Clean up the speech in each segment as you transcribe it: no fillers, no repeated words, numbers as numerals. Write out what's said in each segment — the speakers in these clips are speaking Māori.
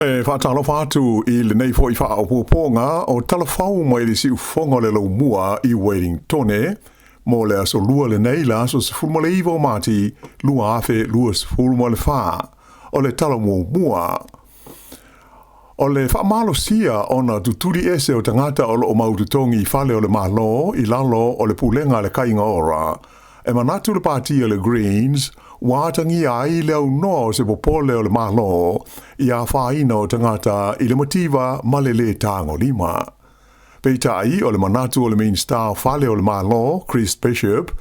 Tala Fou I le nei foi wha o ponga o Tala Fou mai le siu fonga le lau mua I Wellingtone mo le aso lua le nei la so se fulma le iwo mati lua afe lua se fulma le wha o le tala mua o le wha malo sia ona tuturi ese o tangata o lo maututongi fale o le malo I lalo o le pulenga le kainga ora e manatu le pati o le Greens wātangi ai leo no se popole o le malo I a whaina o tangata I le motiva ma le le tango lima. Peitai o le manatu o le main star fale o le malo, Chris Bishop,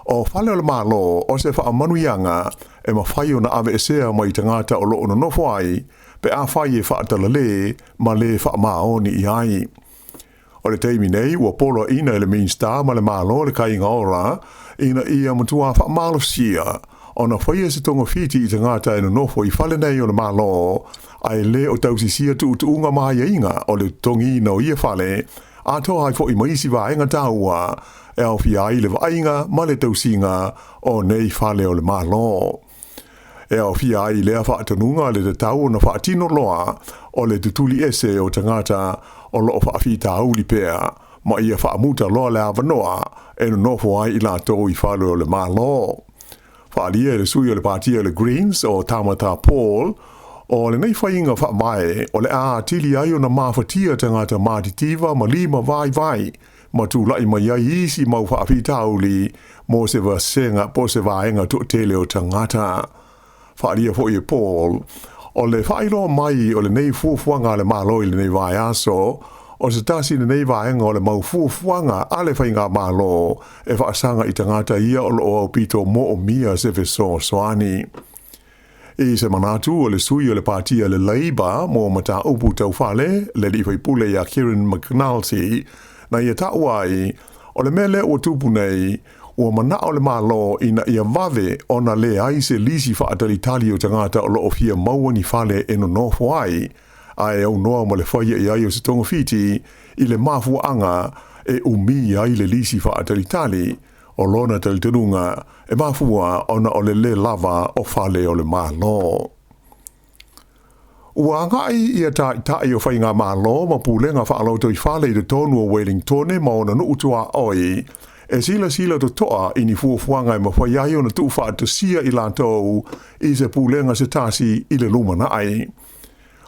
o fale o le malo o se wha manuianga e ma whai o na ave esea mai tangata o loo no nofo ai pe a whai e wha atala le ma le wha maoni I ai. O le teimi nei, ua polo ina e le main star ma le malo le kainga ora ina ia matua wha malo sia ona whaia se tonga whiti I te ngāta e no nofo I whale nei o le malo, ai le o tausisia tu unga maia inga o le tongi no ia whale, a toa hai fo I maisi vaenga taua, e au fia ai le vaenga ma le tausinga o nei whale o le malo. E au fia ai lea whaatanunga le te tau na whaatino loa o le tutuli ese o te ngāta o loo whaafita auli pea, ma ia whaamuta loa le avanoa e no nofo ai I la tō I whale o le malo. Whaalia le sui o le partia o le Greens o Tamata Paul o le nei whainga whaamae o le a tili ai o na mawhatia tangata mātitiva ma lima vai ma tūlai mai ai isi mau whaafita auli mo se vasenga po se vaenga tu tele o tangata. Whaalia fo I Paul o le whailo mai o le nei fuafuanga le malo I le nei vai aso o se tasi le nei vaenga o le mau fuafuanga a le whainga malo e whaasanga I tangata ia o lo o pito mo o mia se veso soani. I se manatu o le sui o le partia le Labour mo mata upu tau whale le li whaipule a Kieran McNulty na ia tauai o le mele o tupu nei o mana o le malo ina ia vave o na le ai se lisi whaatali tali o tangata o lo o fia mauani whale e no nofo ai ai au noa mo le whaia I ai o se tonga whiti I le mafuanga e umi ai le lisi whaatali tali o lona talitanunga e mafua ona o le lava o whale o le malo. Ua ngai ia tai o whainga malo ma pulenga whaalauto I whale I le tonu o Wellingtone ma ona nuutua oi e sila to toa I ni fuafuanga e ma whaiai ona tu whaatasia I lantou I se pulenga se tasi I le lumana ai.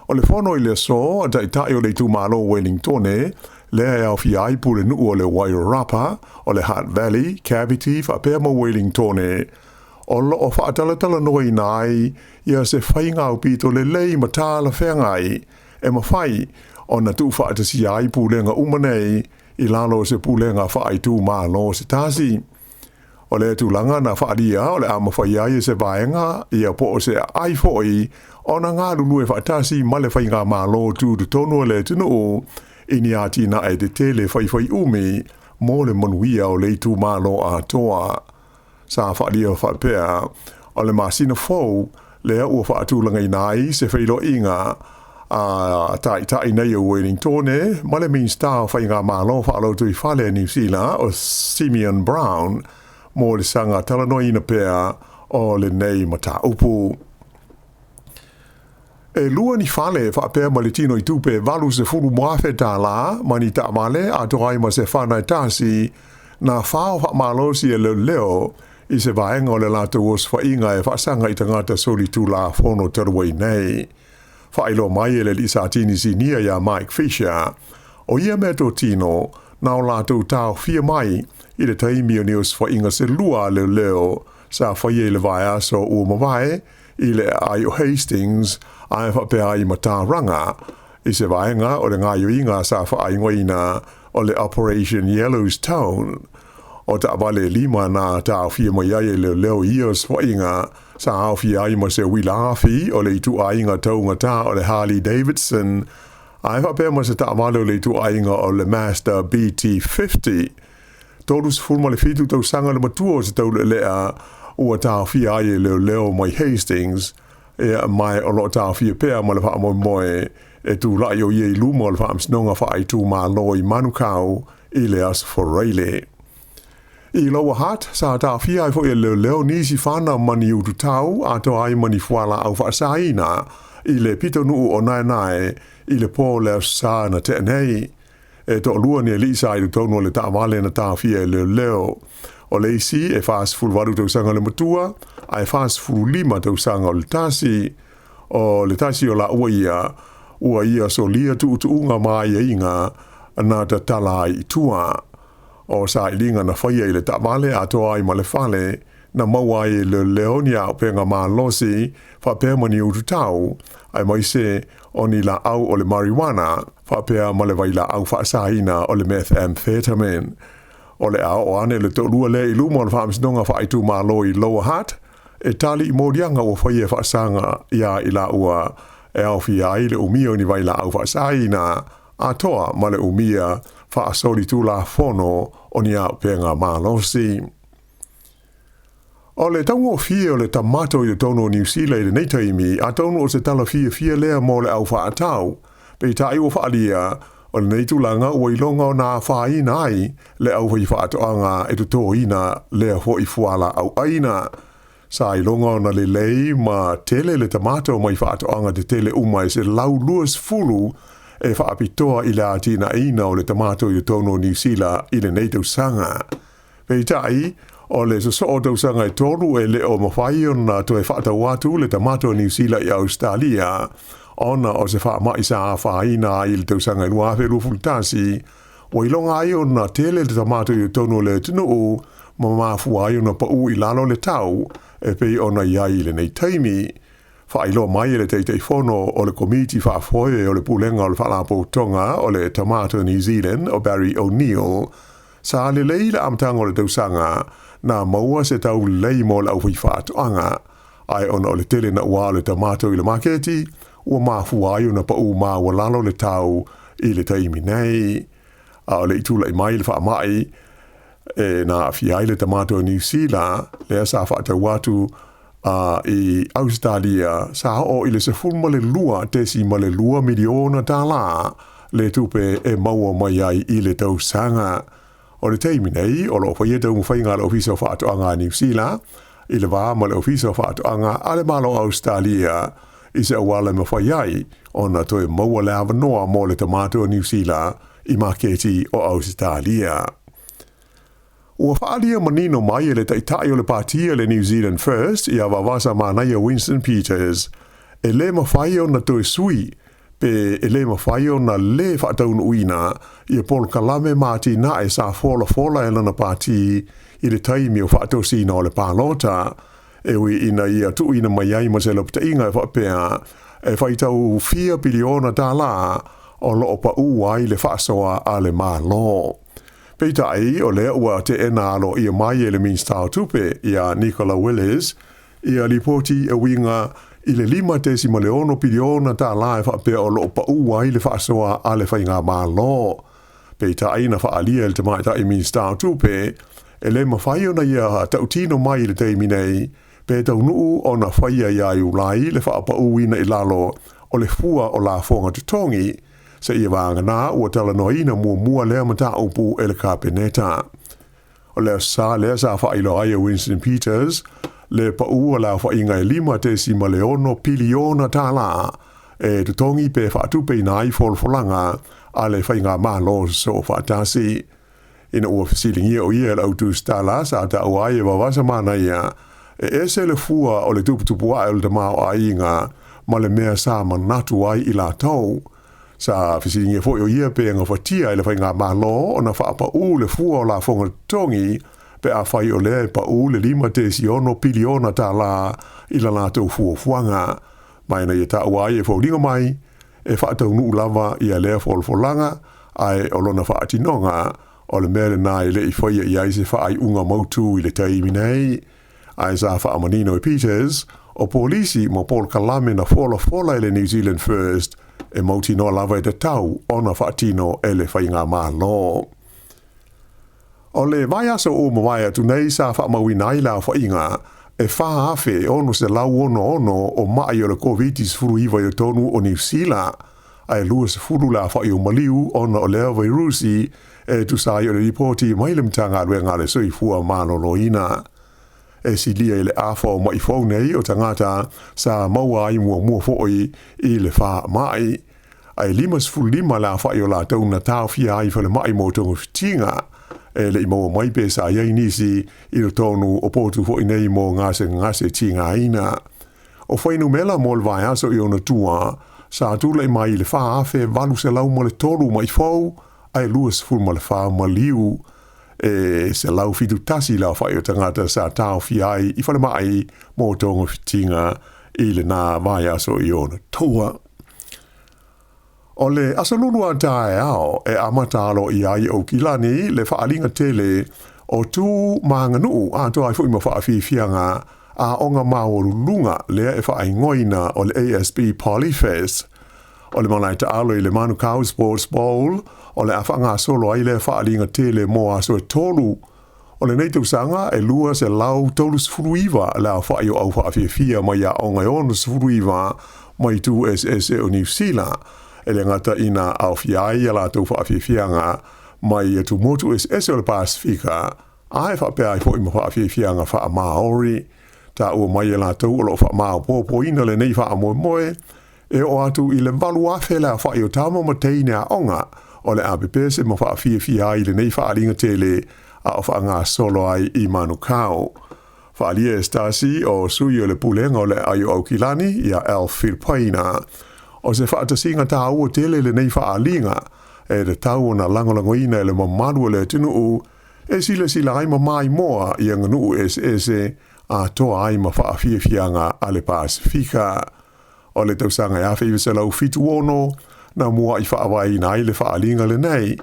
O le whono I le so, a tai o le tu malo Wellingtone, lea au fiai pule nuu o le Wairarapa, o le Hutt Valley, Cavity, whapea mo Wellingtone. O lo o whaatalatala noi nai, ia se whainga au pito le lei ma tāla whengai, e ma whai, o na tu whaatasi ai pulenga umanei, I lalo se pulenga whai tu malo se tasi. O le tūlanga na whaaria o le ama whaiai se vaenga ia po o se ai foi o na ngā lulu e whaatasi ma le whainga malo tu tonu le tunu ini ati na e te tele whai umi mo le manuia o le tu malo a toa. Sa whaaria whapea o le masina fau le ua whaatūlanga inai se whailo inga a tai nei o Wellingtone ma le main star whainga malo whaalautu I whale New Zealand o Simeon Brown mo le sanga talanoina pea o le nei mata upu. E lua ni fale whaapea ma le tino I tupe valu se fulu moafe tā la mani ta male a toai ma se whanai tasi na whao whaamalosi e leo I se vaenga o le lata uos whainga e whaasanga I tangata soli tu la whono taruai nei. Whailo mai e le lisa atini sinia ya Mike Fisher o ia me to tino na o lato tau fia mai I le taimi o neos whainga se lua leo sa whaie le vai aso ua mawai I le ai o Hastings ai whapea I mataranga I se vaenga o le ngāio inga sa whaingoina o le Operation Yellowstone o ta vale lima na ta fia mai ai leo ios whainga sa au fia ai ma se wilafi o le tu ainga taunga ta o le Harley Davidson ai whapea ma se ta vale o le tu ainga o le Mazda BT50 Tolus fulma le fitu tau sanga le matua se tau lea ua tau fia ai leo mai Hastings e mai o lo tau fia pea ma le wha moe e tu lai o iei luma o le wha amsinonga wha ai tu ma loi manukau I le as foreile. Ilaoa hat sa ta fia fo e leo nisi fana mani utu tau ato ai mani fuala au whaasaina i le pito nuu o nae i le pō leo sa na te nei. E to lua ni elisa i tono le ta vale na ta fia e leo. O le isi e fast full waru tau sanga le matua, ai fast full lima tau sanga o le tasi o la ua ia so lia tu unga mai e inga na ta tala i tua. O sa ilinga na whaia i le ta vale ato ai ma le fale, na maua i le leonia o penga maa losi, wha pēr mani utu tau, ai mai se o ni la au o le marijuana, wha pēr ma le vai la au whaasaina o le methamphetamine. O le au o ane le to lua le i lumo le whaamisnonga wha aitu maa lo i loa hat, e tali i mōrianga o whaia whaasanga ia i la ua, e au fia ai le umia ni vai la au whaasaina, atoa ma le umia whaasori tu la fono o ni au penga maa losi. O le taungo fia o le tamato i le tono New Zealand i nei taimi, a tono o se tala fia lea mo le au whaatau, pe tai o whaalia, o le nei tūlanga ua i longa o nā whaina ai, le au hoi whaatoanga e tuto ina lea ho i fuala au aina. Sa i longa o na le lei ma tele le tamato mai whaatoanga te tele umai se lau luas fulu e whaapitoa i le atina ina o le tamato i le tono New Zealand i le nei tau sanga. Pe tai, o le so o tau sanga i tolu e le o mawhai o na to e whaata watu le tamato New Zealand i Australia, ona o se wha mai sa whaina i le tau sanga i nuafe rufultasi, o ilonga ai o na tele le tamato i tono le tunu ma mafu ai o na pau i lalo le tau, e pei ona iai le nei taimi. Wha ilo mai le teitei fono o le komiti wha foe o le pulenga o le whalapo tonga o le tamato New Zealand o Barry O'Neill, sa le leila amtanga o le tau sanga, na maua se tau lei mo la ui whaatoanga, ai ona o le tele na ua le tamato i le maketi, ua mafu ai ona pa u maa walalo le tau i le taimi nei. A o le itula i mai le wha mai, na fiai le tamato i New Zealand, lea sa whaata watu i Australia, sa o i le se fulma le lua, tesi ma le lua miliona tala, le tupe e maua mai ai i le tau sanga. O le teimi nei, o lo whaia tau mwhainga le ofisa o whaatoanga New Zealand, i le wā ma le ofisa o whaatoanga ale malo Australia, i se awala ma whaiai, o na toi maua le awanoa mo le tamato New Zealand i maketi o Australia. Ua whaalia manino mai le taitai o le patia le New Zealand First, i awa wasa manaia Winston Peters, e le mawhaia o na toi sui, pe e le mawhai o na le whaataunu uina i a Paul Kalame mati na e sa fola e lana pati i le taimi o whaatosina o le pālota, e ui ina i a tu ina mai ai ma se lopta inga e whapea, e whaitau 4 biliona tala o loo pa ai le whaasoa a le mālo. Peitai o lea ua te ena alo i a mai e le Minstau tupe i a Nicola Willis, i a lipoti e winga i le 5 leono piliona ta la e whapea o loo pa ai le whaasoa a le whainga mālo. Peita aina whaalia le te maita i Minstau tupe, e le mawhai ona ia tautino mai le teimi nei, pe tau nuu o na whaia ia i ulai le whaapa uina i lalo o le fua o la fonga tutongi, se ia wanga nā ua tala noina mua lea mata upu e le kapeneta. O lea sa whailo ai Winston Peters, le pau la whainga e 5 leono piliona tala, e tutongi pe whaatupe nai folfolanga a le whainga mālo so whaatasi. Ina ua fasilingi o ia le autu stala sa ta uai e wawasa mana ia, e se le fua o le tuputupua e le tamao a inga, ma le mea sa manatu ai i la tau. Sa fasilingi e fo o ia pe nga whatia e le whainga mālo o na whaapa le fua o la fonga tongi, pe a whai o lea pa le 5 piliona ta la i la nātou fuafuanga. Mai na i ta uai e whaulinga mai, e whaatau nuu lava i a lea folfolanga, ai o lona whaatinonga, o le mele nā i le i whaia i aise whaai unga mautu i le taimi nei. Ai sa whaamanino i Peters, o polisi mo Paul Kalame na fola i le New Zealand First, e mauti no lava i te tau o na whaatino e le whainga mālo. O le vai aso o mawai atu nei sa whaamawina i la whainga, e wha afe ono se lau ono o mai o le COVID-19 i tonu o New Zealand, ai lua se fulu la wha i o maliu ona o lea vairusi tu sai o le ripoti mai le mtanga alue ngā le soi fua malo loina. Si lia i le awha o mai fau nei o tangata Sāmoa ai mua fo'i i le wha mai. Ai 5 la wha i o la tauna tau fia ai whale mai mo tonga fitinga. Le i maua mai pe sa iai nisi i lo tonu o potu fo'i nei mo ngase tinga ina. O whainu mela mo le vai aso i ona tua, sa tula i mai le wha afe valu se lau mo le tolu mai fau, ai luas ful ma le wha maliu. Se lau fitu tasi la whai o tangata sa tau fiai i whale mai mo tonga fitinga i le nā vai aso i ona tua. O le asalulua tae ao amatalo i ai o kilani le whaalinga tele o tū maanganu a toa i fui ma whaafifianga a onga maoru lunga lea e whaingoina o le ASB Polyfest. O le malai ta alo i le Manukau Sports Bowl o le awhanga solo ai le whaalinga tele mo aso e tolu. O le neitau sanga e lua se lau tolu sfuruiva la whai o au whaafifia mai a onga ono sfuruiva mai tu SS o New Zealand. E le ngata ina au fiai ala tau whaafifianga mai e tu motu SS o le Pasifika. Ai whapea i fo ima whaafifianga wha Maori. Ta ua mai e la tau o lo wha mao popo ina le nei wha moe. E o atu i le walu afe la wha i o tamo mateine a onga o le APP se ma whaafifia i le nei whaalinga tele a o wha ngā solo ai i Manukau. Whaalia e stasi o sui o le pulenga o le ai o Aukilani i a El Filipina. O se whaatasinga tā ua tele le nei whaalinga e le tau na langolangoina e le mamadu le tinu u e sila ai mai moa i anganu SS a toa ai ma whaafiafianga a le Pasifika. O le tausanga e awhi se lau fitu ono na mua i whaawai na i le whaalinga le nei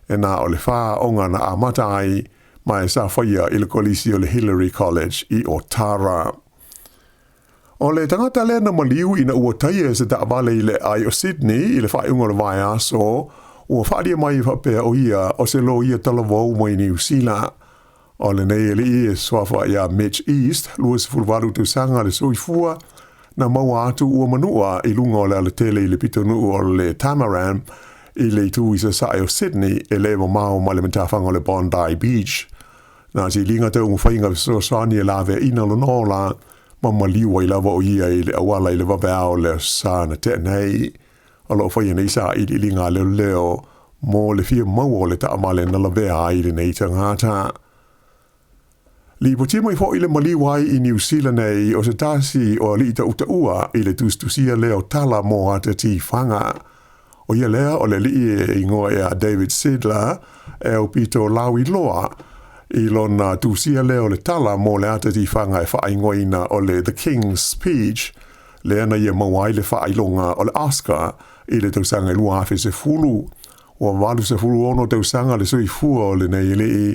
e na o le wha onga na amata ai mai sa whaia i le kolisi o le Hillary College i Otara. O le tangata le na maliu ina ua taia se ta avale i le ai o Sydney i le whaeunga le vai aso ua whaadia mai i whapea o ia o se lo ia Tala Fou mai New Zealand. O le nei ele i e swafa ia Mitch East lua se fulwaru tu sanga le soifua na maua atu ua manua i lunga o le ale tele i le pitonu o le Tamaran i le tu i sa sae o Sydney e le mao ma le mentawhanga o le Bondi Beach. Na si linga te umwhainga so sani e lawe ina lo nola ma maliua i lava o ia i le awala i le wawea o le sana te nei. O lo whaia nei sa i li linga leo mo le fia mau o le taamale na lawea i le nei tangata. Li potia mai fo i le maliwai i New Zealand nei o se tasi o li ta utaua i le tustusia leo tala mo ata ti whanga. O ia lea o le li i ngoa e a David Sidler e o pito lau i loa i lona tusia leo le tala mo le ata ti whanga e whaingoina o le The King's Speech le ana ia mawai le whailonga o le Oscar i le tausanga i lua awhi se fulu. O walu se fulu ono tausanga le sui fua o le nei le i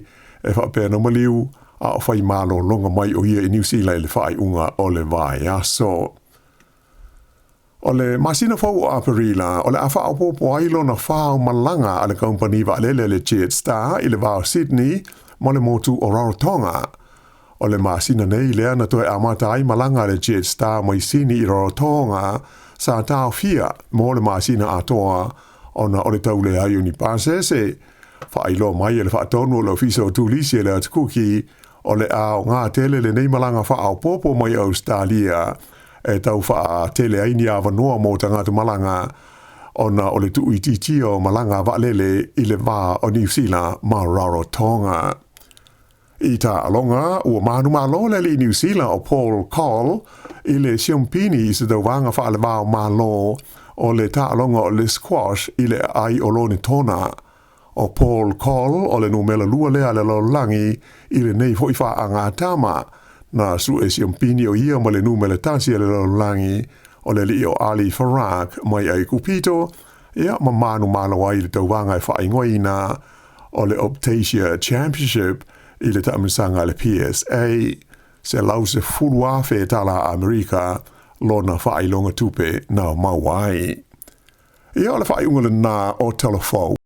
e whapea no maliu a o whai malo longa mai o ia i New Zealand le whai unga o le vai aso. O le masina fau o Aparila, o le awha o popo ailo na whao malanga a le company wa lele le Jetstar i le wao Sydney mo le motu o Rarotonga. O le masina nei lea na toe amata ai malanga le Jetstar mai sini i Rarotonga sa tau fia mo le masina atoa ona o le taule ai uni pasese. Whailo mai e le whaatonu o le ofisa o tulisi e le atukuki o le ao ngā tele le nei malanga whaao popo mai Australia e tau wha tele aini a wanoa mo tangata malanga ona o le tui titi o malanga waalele i le wā o New Zealand ma Rarotonga. I ta alonga ua manu malo le li New Zealand o Paul Cole i le Siompini i se tau wanga wha le wā o malo o le ta alonga o le squash i le ai o lone tona. O Paul Cole o le numela lua lea le lolangi i le nei hoi wha a ngā tama na su e Siompini o ia ma le numela tasi le lolangi o le li o Ali Farag mai ai kupito ia ma manu malo ai le tauwanga e whaingoina o le Optasia Championship i le tamisanga le PSA se lau se fulua fe tala Amerika lona whailonga tupe na mawai. Ia o le whaiunga le nā o Tala Fou.